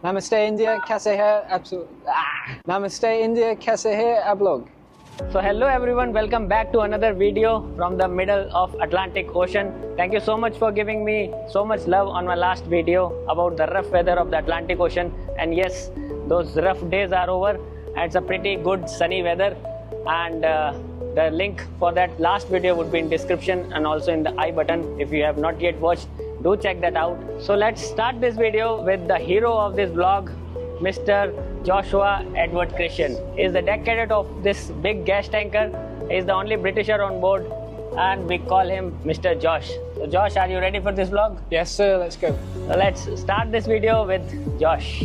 Namaste India, kaise hai? Namaste India, kaise hai ab log? So hello everyone, welcome back to another video from the middle of Atlantic Ocean. Thank you so much for giving me so much love on my last video about the rough weather of the Atlantic Ocean. And yes, those rough days are over and it's a pretty good sunny weather. And the link for that last video would be in description and also in the I button. If you have not yet watched, do check that out. So let's start this video with the hero of this vlog, Mr. Joshua Edward Christian. He is the deck cadet of this big gas tanker. He is the only Britisher on board and we call him Mr. Josh. So Josh, are you ready for this vlog? Yes sir, let's go. So let's start this video with Josh.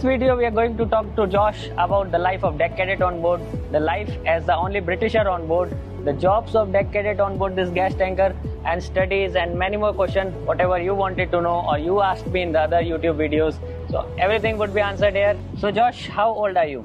Video we are going to talk to Josh about the life of deck cadet on board, the life as the only Britisher on board, the jobs of deck cadet on board this gas tanker, and studies and many more questions, whatever you wanted to know or you asked me in the other YouTube videos. So everything would be answered here. So Josh, how old are you?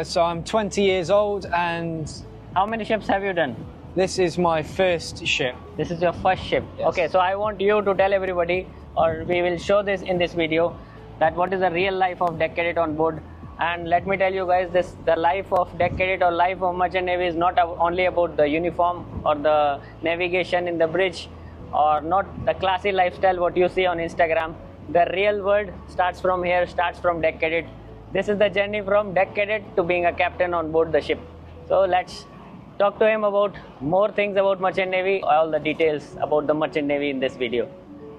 So I'm 20 years old and... How many ships have you done? This is my first ship. This is your first ship? Yes. Okay, so I want you to tell everybody, or we will show this in this video, that what is the real life of deck cadet on board. And let me tell you guys, the life of deck cadet or life of merchant navy is not only about the uniform or the navigation in the bridge or not the classy lifestyle what you see on Instagram. The real world starts from here, starts from deck cadet. This is the journey from deck cadet to being a captain on board the ship. So let's talk to him about more things about merchant navy, all the details about the merchant navy in this video.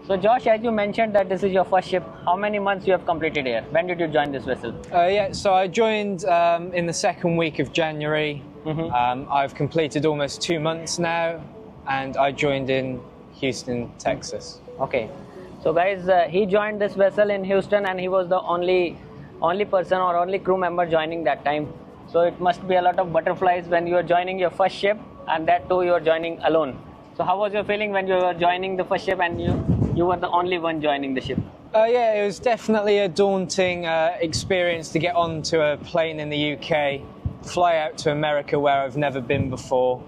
So Josh, as you mentioned that this is your first ship, how many months you have completed here? When did you join this vessel? So I joined in the second week of January. I've completed almost 2 months now and I joined in Houston, Texas. Okay. So guys, he joined this vessel in Houston and he was the only person or only crew member joining that time. So it must be a lot of butterflies when you are joining your first ship and that too you are joining alone. So how was your feeling when you were joining the first ship and you were the only one joining the ship? Yeah, it was definitely a daunting experience to get onto a plane in the UK, fly out to America where I've never been before,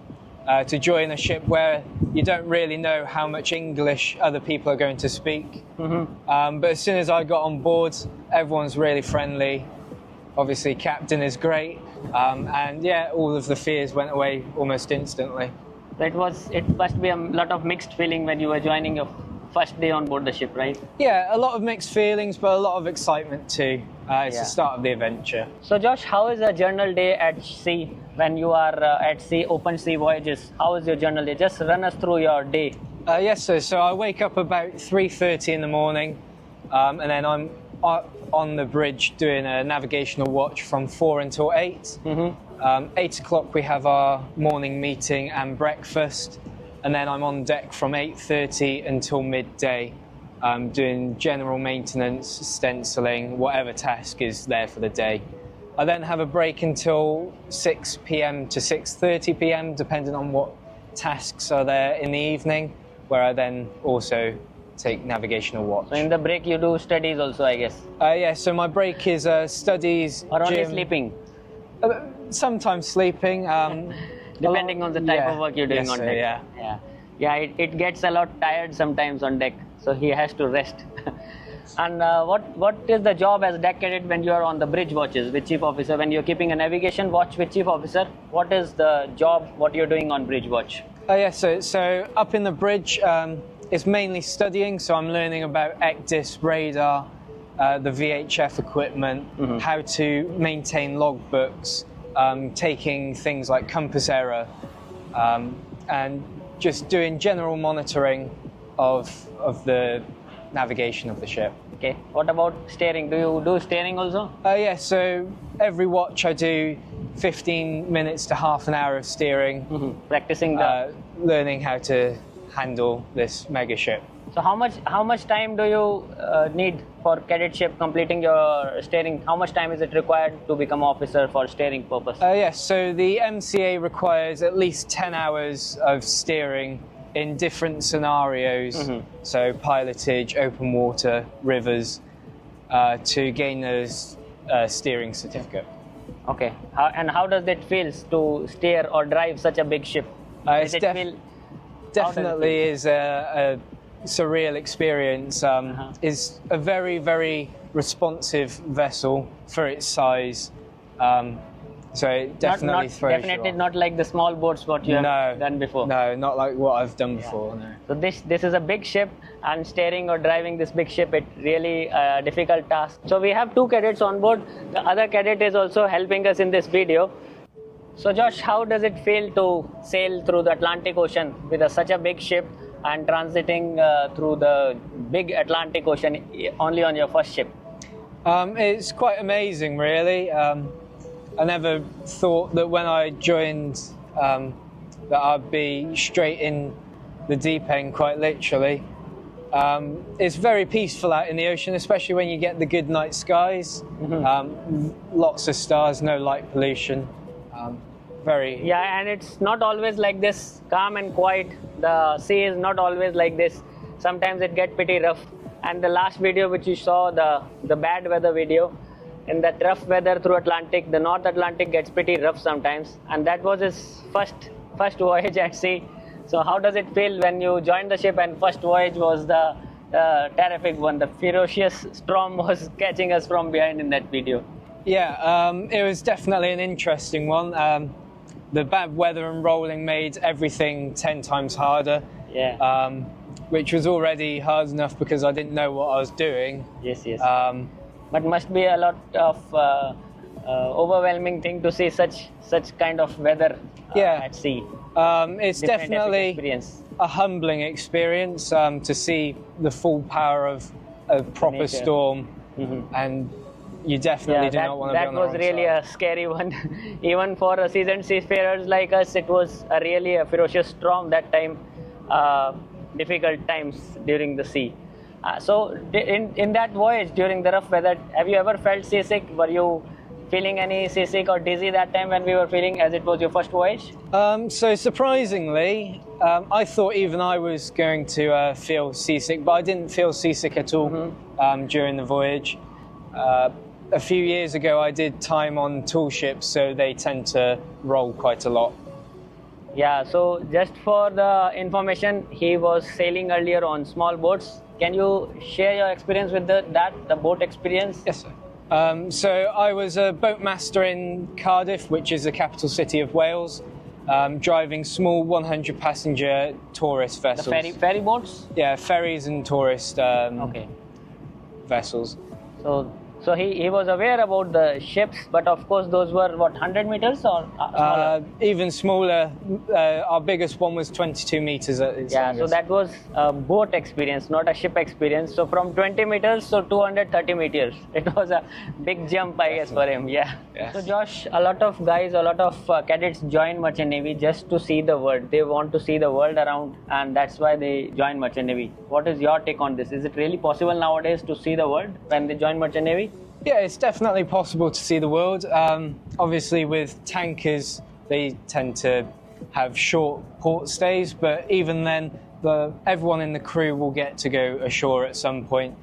to join a ship where you don't really know how much English other people are going to speak. But as soon as I got on board, everyone's really friendly. Obviously, captain is great, and yeah, all of the fears went away almost instantly. It must be a lot of mixed feeling when you were joining your first day on board the ship, right? Yeah, a lot of mixed feelings, but a lot of excitement too. It's the start of the adventure. So Josh, how is a journal day at sea when you are at sea, open sea voyages? How is your journal day? Just run us through your day. Yes, sir. So I wake up about 3:30 in the morning, and then I'm on the bridge doing a navigational watch from 4 until 8. 8 o'clock we have our morning meeting and breakfast, and then I'm on deck from 8:30 until midday, doing general maintenance, stenciling, whatever task is there for the day. I then have a break until 6 p.m. to 6:30 p.m. depending on what tasks are there in the evening, where I then also take navigational watch. So in the break you do studies also, I guess? Yeah, so my break is studies, or only gym, sleeping? Sometimes sleeping. Depending on the type of work you're doing on deck. Yeah, it gets a lot tired sometimes on deck, so he has to rest. And what is the job as a deck cadet when you are on the bridge watches with chief officer? When you're keeping a navigation watch with chief officer, what is the job, what you're doing on bridge watch? Yeah, so up in the bridge, it's mainly studying, so I'm learning about ECDIS, radar, the VHF equipment, how to maintain logbooks, taking things like compass error, and just doing general monitoring of the navigation of the ship. Okay, what about steering? Do you do steering also? Yeah, so every watch I do 15 minutes to half an hour of steering, practicing the... learning how to handle this mega ship. So how much time do you need for cadetship completing your steering? How much time is it required to become officer for steering purpose? Yes, so the MCA requires at least 10 hours of steering in different scenarios, so pilotage, open water, rivers, to gain a steering certificate. Okay. How does it feel to steer or drive such a big ship? Does it feel? Definitely is a surreal experience. Is a very, very responsive vessel for its size. So it definitely throws definitely you off. not like the small boats what you have done before. No, not like what I've done before. No. So this is a big ship, and steering or driving this big ship, it really a difficult task. So we have 2 cadets on board. The other cadet is also helping us in this video. So Josh, how does it feel to sail through the Atlantic Ocean with such a big ship and transiting through the big Atlantic Ocean only on your first ship? It's quite amazing, really. I never thought that when I joined that I'd be straight in the deep end, quite literally. It's very peaceful out in the ocean, especially when you get the good night skies. Lots of stars, no light pollution. Yeah, and it's not always like this calm and quiet. The sea is not always like this. Sometimes it gets pretty rough. And the last video which you saw, the bad weather video, in that rough weather through Atlantic, the North Atlantic gets pretty rough sometimes, and that was his first voyage at sea. So how does it feel when you joined the ship and first voyage was the terrific one? The ferocious storm was catching us from behind in that video. Yeah, it was definitely an interesting one. The bad weather and rolling made everything 10 times harder. Yeah. Which was already hard enough because I didn't know what I was doing. Yes. But must be a lot of overwhelming thing to see such kind of weather at sea. It's definitely a humbling experience to see the full power of a proper storm, and you definitely do not want to be on the wrong side. That was really a scary one. Even for seasoned seafarers like us, it was really a ferocious storm that time. Difficult times during the sea. So in that voyage during the rough weather, have you ever felt seasick? Were you feeling any seasick or dizzy that time when we were feeling, as it was your first voyage? So surprisingly, I thought even I was going to feel seasick, but I didn't feel seasick at all during the voyage. A few years ago, I did time on tall ships, so they tend to roll quite a lot. Yeah, so just for the information, he was sailing earlier on small boats. Can you share your experience with the boat experience? Yes, sir. So I was a boatmaster in Cardiff, which is the capital city of Wales, driving small 100-passenger tourist vessels. The ferry boats? Yeah, ferries and tourist vessels. So he was aware about the ships, but of course those were what, 100 meters or smaller? Even smaller. Our biggest one was 22 meters at its longest. So that was a boat experience, not a ship experience. So from 20 meters to 230 meters, it was a big jump, I guess, for him. Yeah. Yes. So Josh, a lot of guys, a lot of cadets join Merchant Navy just to see the world. They want to see the world around, and that's why they join Merchant Navy. What is your take on this? Is it really possible nowadays to see the world when they join Merchant Navy? Yeah, it's definitely possible to see the world. Obviously, with tankers, they tend to have short port stays, but even then, everyone in the crew will get to go ashore at some point.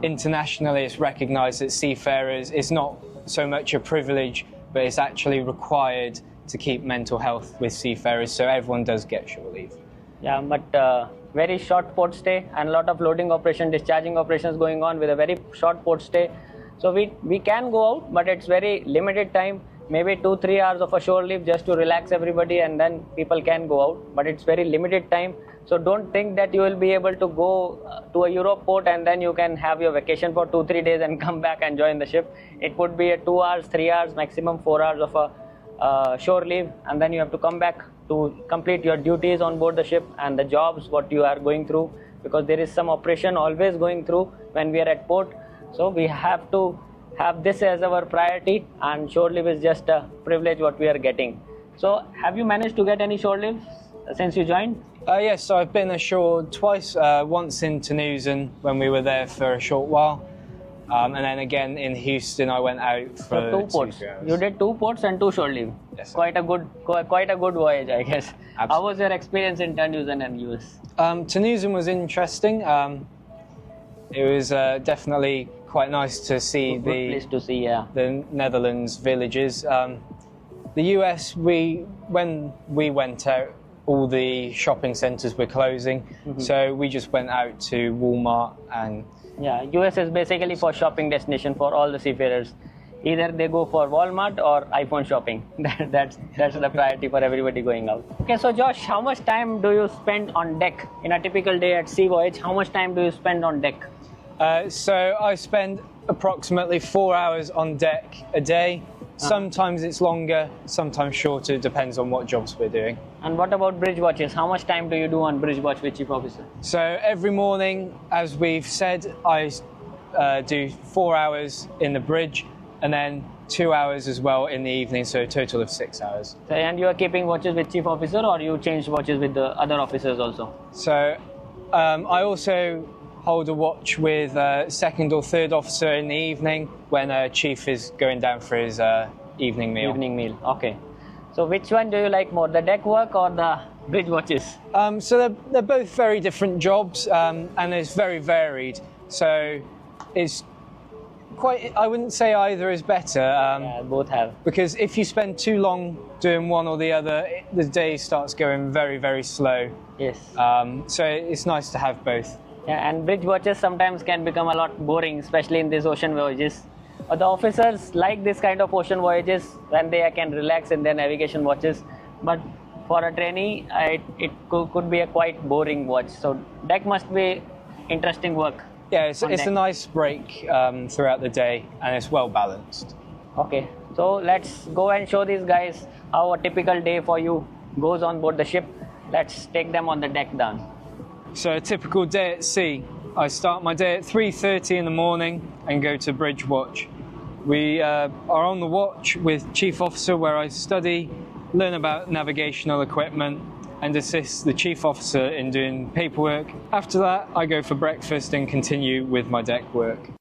Internationally, it's recognised that seafarers, it's not so much a privilege, but it's actually required to keep mental health with seafarers, so everyone does get shore leave. Yeah, but very short port stay and a lot of loading operation, discharging operations going on with a very short port stay. So we can go out, but it's very limited time, maybe 2-3 hours of a shore leave just to relax everybody, and then people can go out, but it's very limited time. So don't think that you will be able to go to a Europe port and then you can have your vacation for 2-3 days and come back and join the ship. It would be a 2 hours, 3 hours, maximum 4 hours of a shore leave, and then you have to come back to complete your duties on board the ship and the jobs what you are going through, because there is some operation always going through when we are at port. So we have to have this as our priority, and shore leave is just a privilege what we are getting. So have you managed to get any shore leave since you joined? Yes, so I've been ashore twice, once in Terneuzen when we were there for a short while, And then again in Houston, I went out for So two ports. 2 hours. You did 2 ports and 2 shore leave. Yes, sir. Quite a good voyage, I guess. How Absolutely. was your experience in Terneuzen and US? Terneuzen was interesting. It was definitely quite nice to see Good place to see, yeah. the Netherlands villages. The US, when we went out, all the shopping centres were closing, so we just went out to Walmart and Yeah, US is basically for shopping destination for all the seafarers. Either they go for Walmart or iPhone shopping. That's the priority for everybody going out. Okay, so Josh, how much time do you spend on deck in a typical day at sea voyage? How much time do you spend on deck? so I spend approximately 4 hours on deck a day. Sometimes it's longer, sometimes shorter, depends on what jobs we're doing. And what about bridge watches? How much time do you do on bridge watch with chief officer? So every morning, as we've said, I do 4 hours in the bridge and then 2 hours as well in the evening, so a total of 6 hours. So, and you are keeping watches with chief officer, or you change watches with the other officers also? So I also hold a watch with second or third officer in the evening when chief is going down for his evening meal. Evening meal, okay. So which one do you like more, the deck work or the bridge watches? So they're both very different jobs, and it's very varied. So it's quite, I wouldn't say either is better. Yeah, both have. Because if you spend too long doing one or the other, the day starts going very, very slow. Yes. So it's nice to have both. Yeah, and bridge watches sometimes can become a lot boring, especially in these ocean voyages. The officers like this kind of ocean voyages when they can relax in their navigation watches. But for a trainee, it could be a quite boring watch. So deck must be interesting work. Yeah, it's On a deck. nice break throughout the day, and it's well balanced. Okay, so let's go and show these guys how a typical day for you goes on board the ship. Let's take them on the deck down. So a typical day at sea, I start my day at 3:30 in the morning and go to bridge watch. We are on the watch with chief officer, where I study, learn about navigational equipment, and assist the chief officer in doing paperwork. After that, I go for breakfast and continue with my deck work.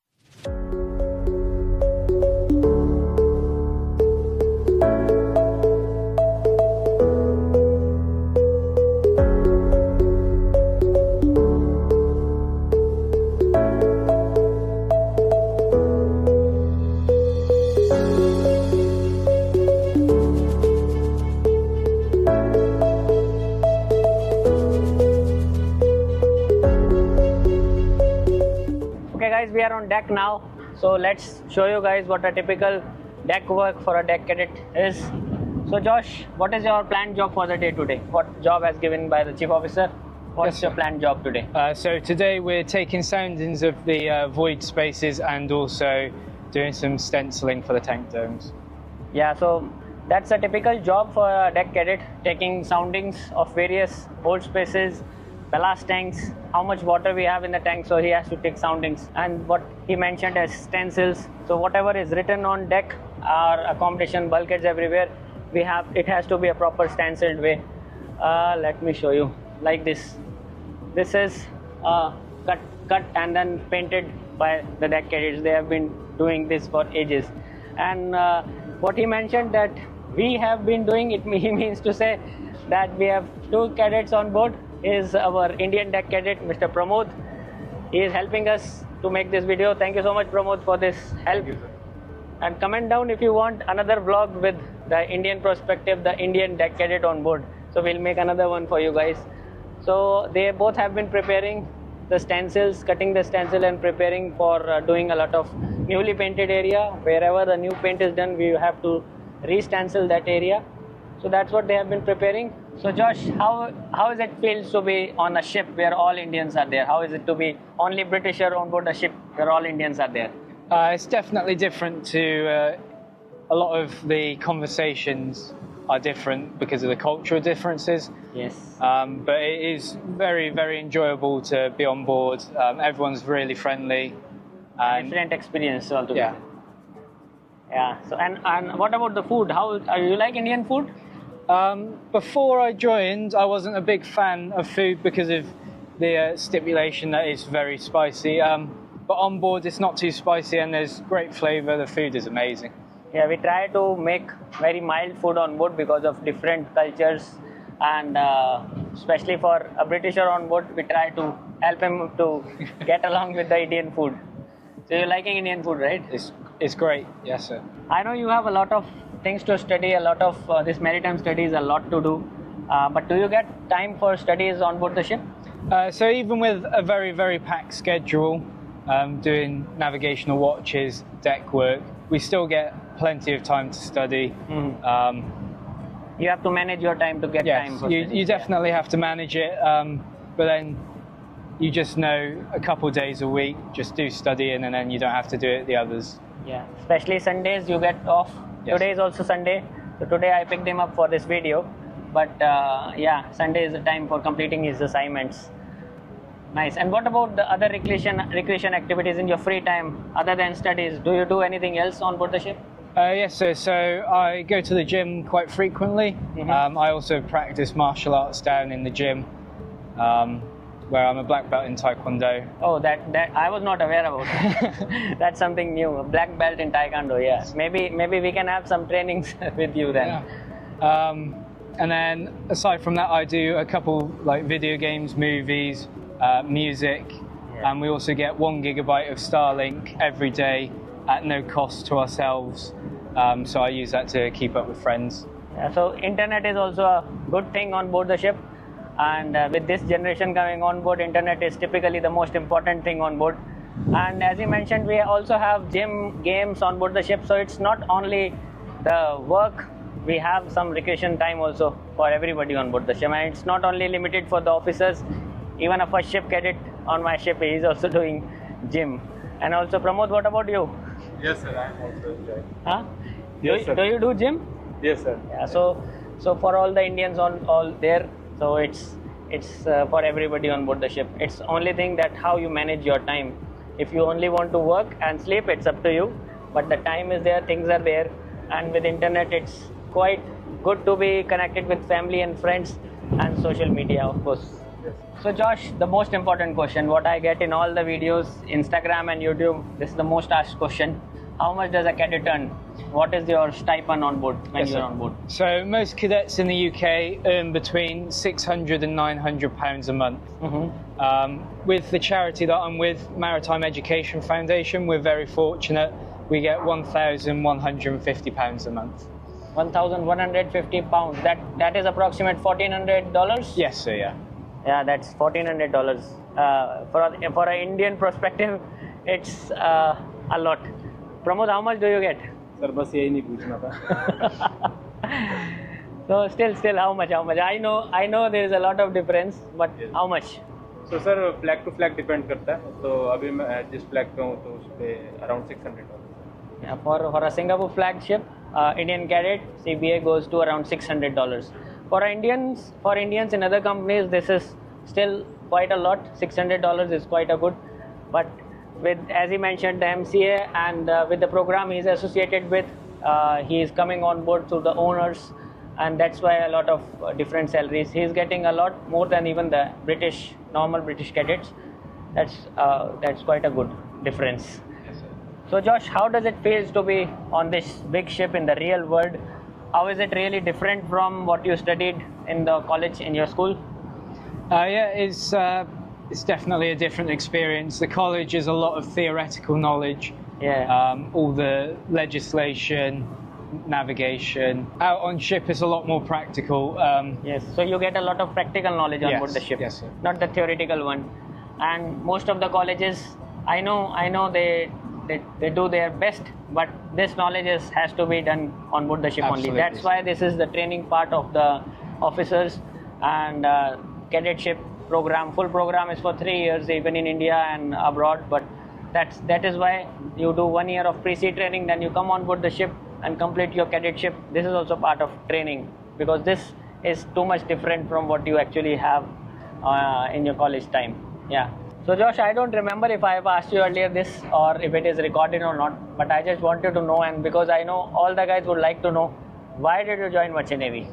Okay guys, we are on deck now. So let's show you guys what a typical deck work for a deck cadet is. So Josh, what is your planned job for the day today? What job has given by the chief officer? What's Yes, your sir. planned job today? So today we're taking soundings of the void spaces and also doing some stenciling for the tank domes. Yeah, so that's a typical job for a deck cadet, taking soundings of various hold spaces, ballast tanks, how much water we have in the tank, so he has to take soundings. And what he mentioned as stencils, so whatever is written on deck, our accommodation bulkheads everywhere, it has to be a proper stenciled way. Let me show you, like this. This is cut and then painted by the deck cadets. They have been doing this for ages. And what he mentioned that we have been doing it, he means to say that we have 2 cadets on board. Is our Indian deck cadet, Mr. Pramod. He is helping us to make this video. Thank you so much, Pramod, for this help. And comment down if you want another vlog with the Indian perspective, the Indian deck cadet on board. So we'll make another one for you guys. So they both have been preparing the stencils, cutting the stencil and preparing for doing a lot of newly painted area. Wherever the new paint is done, we have to re-stencil that area. So that's what they have been preparing. So Josh, how is it feels to be on a ship where all Indians are there? How is it to be only Britisher on board a ship where all Indians are there? It's definitely different to a lot of the conversations are different because of the cultural differences. Yes. But it is very, very enjoyable to be on board. Everyone's really friendly. And Different experience altogether. yeah. Yeah. So and what about the food? How you like Indian food? Before I joined, I wasn't a big fan of food because of the stipulation that it's very spicy. but on board it's not too spicy and there's great flavour. The food is amazing. Yeah, we try to make very mild food on board because of different cultures, and especially for a Britisher on board, we try to help him to get along with the Indian food. So you're liking Indian food, right? It's great, yes sir. I know you have a lot of things to study, a lot of this maritime studies, a lot to do. But do you get time for studies on board the ship? So even with a very, very packed schedule, doing navigational watches, deck work, we still get plenty of time to study. You have to manage your time to get time for studies. You definitely have to manage it, but then you just know a couple of days a week, just do studying, and then you don't have to do it the others. Yeah, especially Sundays you get off. Yes. Today is also Sunday, so today I picked him up for this video. But yeah, Sunday is the time for completing his assignments. Nice. And what about the other recreation activities in your free time other than studies? Do you do anything else on board the ship? Yes, sir. So I go to the gym quite frequently. I also practice martial arts down in the gym, where I'm a black belt in Taekwondo. Oh, that I was not aware about. That's something new. A black belt in Taekwondo. Yeah. Maybe we can have some trainings with you then. Yeah. And then aside from that, I do a couple like video games, movies, music, and we also get 1 gigabyte of Starlink every day at no cost to ourselves. So I use that to keep up with friends. Yeah, so internet is also a good thing on board the ship, and with this generation coming on board, internet is typically the most important thing on board. And as you mentioned, we also have gym games on board the ship, so it's not only the work. We have some recreation time also for everybody on board the ship, and it's not only limited for the officers. Even a first ship cadet on my ship is also doing gym. And also, Pramod, what about you? Yes, sir. I am also enjoying. Huh? Yes, sir. Do you do gym? Yes, sir. Yeah. So for all the Indians on all there, so it's for everybody on board the ship. It's only thing that how you manage your time. If you only want to work and sleep, it's up to you. But the time is there, things are there, and with internet, it's quite good to be connected with family and friends and social media, of course. Yes. So Josh, the most important question, what I get in all the videos, Instagram and YouTube, this is the most asked question. How much does a cadet earn? What is your stipend on board when you're on board? So most cadets in the UK earn between £600 and £900 a month. With the charity that I'm with, Maritime Education Foundation, we're very fortunate. We get £1,150 a month. 1,150 pounds. That is approximate $1,400. Yes, sir. Yeah. Yeah, that's $1,400. For an Indian perspective, it's a lot. Pramod, how much do you get? Sir बस यही नहीं पूछना था. So still how much? I know there is a lot of difference, but how much? So sir flag to flag depend करता है. तो अभी मैं जिस फ्लैग पे हूँ तो उस पे around $600. Yeah, for a Singapore flagship, Indian cadet CBA goes to around $600. For Indians in other companies, this is still quite a lot. $600 is quite a good. But with, as he mentioned, the MCA and with the program he's associated with, he is coming on board through the owners, and that's why a lot of different salaries. He's getting a lot more than even the normal British cadets. That's quite a good difference. So Josh, how does it feel to be on this big ship in the real world? How is it really different from what you studied in the college, in your school? Yeah, it's definitely a different experience. The college is a lot of theoretical knowledge. Yeah. All the legislation, navigation. Out on ship is a lot more practical. Yes. So you get a lot of practical knowledge on board the ship, yes, sir. Not the theoretical one. And most of the colleges, I know they do their best, but this knowledge has to be done on board the ship. Absolutely. Only. That's why this is the training part of the officers, and cadetship program. Full program is for 3 years, even in India and abroad. But that is why you do 1 year of pre-sea training, then you come on board the ship and complete your cadetship. This is also part of training, because this is too much different from what you actually have in your college time. Yeah. So Josh, I don't remember if I have asked you earlier this or if it is recorded or not, but I just wanted to know, and because I know all the guys would like to know, why did you join Merchant Navy?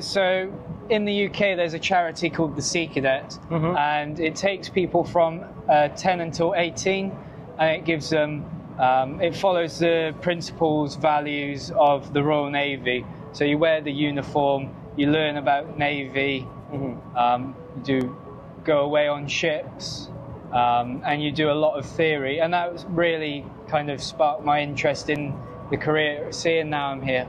So in the UK, there's a charity called the Sea Cadet, and it takes people from 10 until 18 and it gives them. It follows the principles, values of the Royal Navy. So you wear the uniform, you learn about Navy, you do go away on ships, and you do a lot of theory. And that was really kind of sparked my interest in the career at sea, and now I'm here.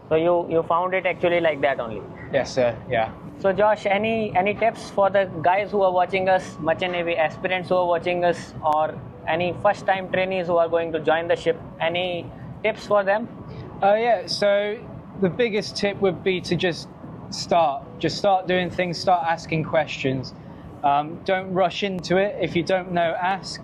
So you found it actually like that only? Yes, sir, yeah. So Josh, any tips for the guys who are watching us, Merchant Navy aspirants who are watching us, or any first time trainees who are going to join the ship? Any tips for them? Yeah, so the biggest tip would be to just start doing things, start asking questions. Don't rush into it. If you don't know, ask.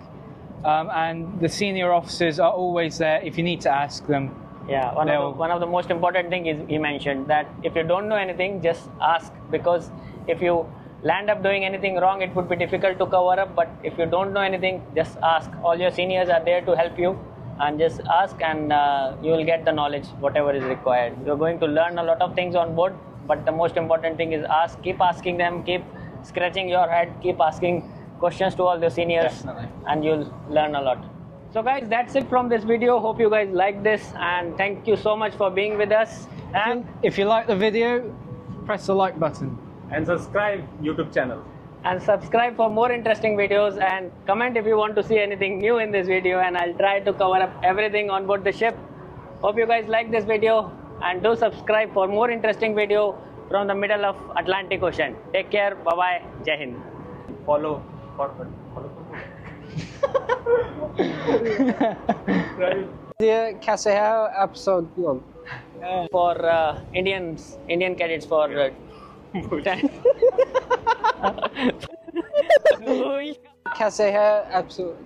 And the senior officers are always there if you need to ask them. Yeah, one of the most important thing is he mentioned that if you don't know anything, just ask, because if you land up doing anything wrong, it would be difficult to cover up. But if you don't know anything, just ask. All your seniors are there to help you, and just ask, and you will get the knowledge, whatever is required. You're going to learn a lot of things on board, but the most important thing is ask. Keep asking them, keep scratching your head, keep asking questions to all the seniors. Definitely. And you'll learn a lot. So guys, that's it from this video. Hope you guys like this, and thank you so much for being with us. And if you like the video, press the like button. And subscribe YouTube channel. and subscribe for more interesting videos, and comment if you want to see anything new in this video, and I'll try to cover up everything on board the ship. Hope you guys like this video, and do subscribe for more interesting video from the middle of Atlantic Ocean. Take care. Bye bye. Jai Hind. Follow. Right. Dear Kasehao episode 1. For Indian cadets for 10. Kasehao episode.